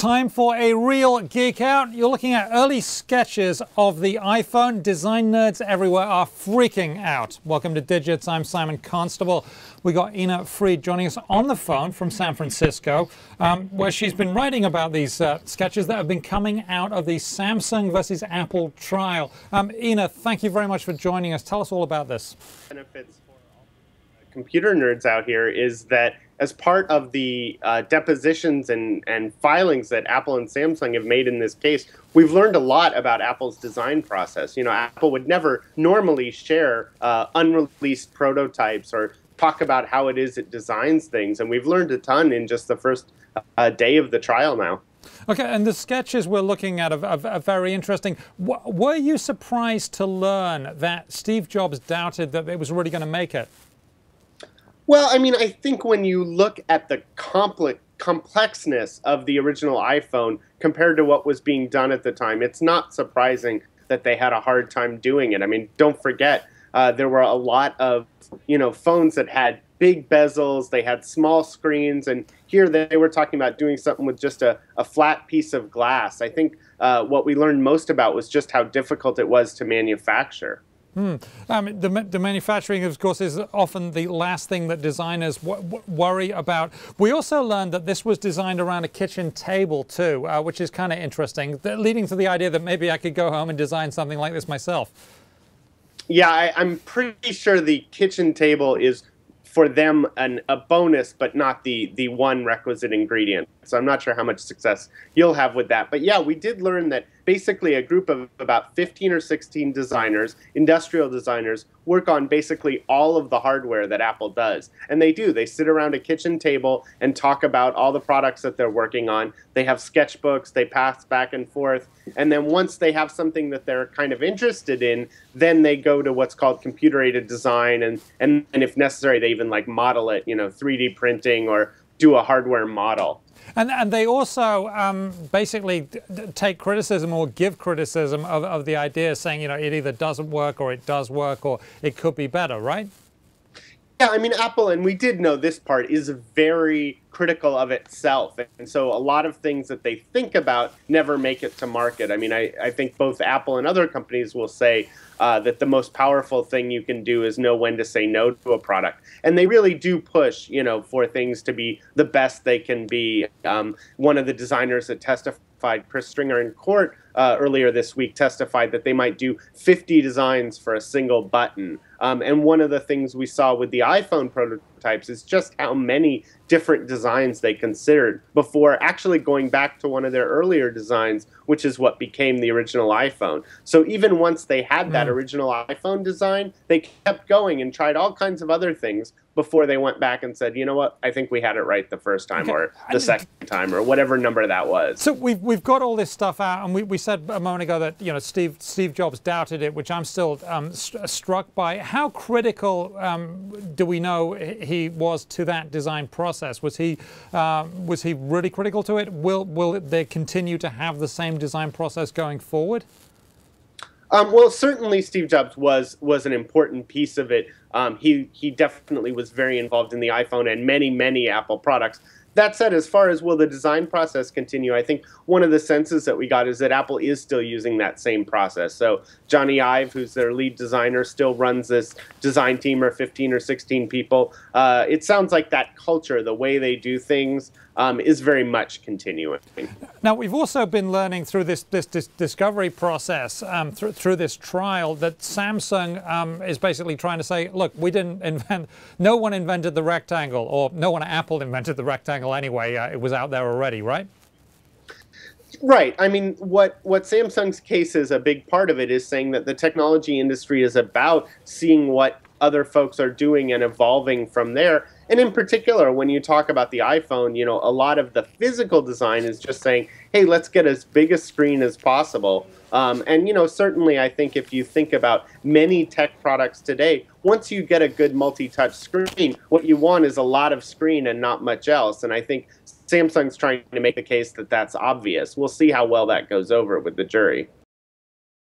Time for a real geek out. You're looking at early sketches of the iPhone. Design nerds everywhere are freaking out. Welcome to Digits. I'm Simon Constable. We got Ina Fried joining us on the phone from San Francisco, where she's been writing about these sketches that have been coming out of the Samsung versus Apple trial. Ina, thank you very much for joining us. Tell us all about this. Benefits for all computer nerds out here is that as part of the depositions and filings that Apple and Samsung have made in this case, we've learned a lot about Apple's design process. You know, Apple would never normally share unreleased prototypes or talk about how it is it designs things, and we've learned a ton in just the first day of the trial now. Okay, and the sketches we're looking at are very interesting. Were you surprised to learn that Steve Jobs doubted that it was really going to make it? Well, I mean, I think when you look at the complexness of the original iPhone compared to what was being done at the time, it's not surprising that they had a hard time doing it. I mean, don't forget, there were a lot of, phones that had big bezels, they had small screens, and here they were talking about doing something with just a flat piece of glass. I think what we learned most about was just how difficult it was to manufacture. The manufacturing, of course, is often the last thing that designers worry about. We also learned that this was designed around a kitchen table too, which is kind of interesting, leading to the idea that maybe I could go home and design something like this myself. Yeah, I'm pretty sure the kitchen table is for them a bonus, but not the one requisite ingredient. So I'm not sure how much success you'll have with that. But yeah, we did learn that basically a group of about 15 or 16 designers, industrial designers, work on basically all of the hardware that Apple does. And they do. They sit around a kitchen table and talk about all the products that they're working on. They have sketchbooks, they pass back and forth. And then once they have something that they're kind of interested in, then they go to what's called computer-aided design. And if necessary, they even like model it, 3D printing or do a hardware model. And they also basically take criticism or give criticism of the idea, saying, it either doesn't work or it does work or it could be better, right? Yeah, I mean, Apple, and we did know this part, is very critical of itself. And so a lot of things that they think about never make it to market. I mean, I think both Apple and other companies will say that the most powerful thing you can do is know when to say no to a product. And they really do push, for things to be the best they can be. One of the designers that testified, Chris Stringer, in court earlier this week, testified that they might do 50 designs for a single button. And one of the things we saw with the iPhone prototypes is just how many different designs they considered before actually going back to one of their earlier designs, which is what became the original iPhone. So even once they had that original iPhone design, they kept going and tried all kinds of other things before they went back and said, you know what, I think we had it right the first time, or the second time, or whatever number that was. So we've got all this stuff out, and we said a moment ago that Steve Jobs doubted it, which I'm still struck by. How critical do we know he was to that design process? Was he really critical to it? Will they continue to have the same design process going forward? Well, certainly Steve Jobs was an important piece of it. He definitely was very involved in the iPhone and many Apple products. That said, as far as will the design process continue, I think one of the senses that we got is that Apple is still using that same process. So Johnny Ive, who's their lead designer, still runs this design team of 15 or 16 people. It sounds like that culture, the way they do things, is very much continuing. Now, we've also been learning through this discovery process, through this trial, that Samsung is basically trying to say, look, no one invented the rectangle, or no one at Apple invented the rectangle anyway. It was out there already, right? Right. I mean, what Samsung's case is, a big part of it is saying that the technology industry is about seeing what other folks are doing and evolving from there. And in particular, when you talk about the iPhone, a lot of the physical design is just saying, hey, let's get as big a screen as possible. And certainly I think if you think about many tech products today, once you get a good multi-touch screen, what you want is a lot of screen and not much else. And I think Samsung's trying to make the case that that's obvious. We'll see how well that goes over with the jury.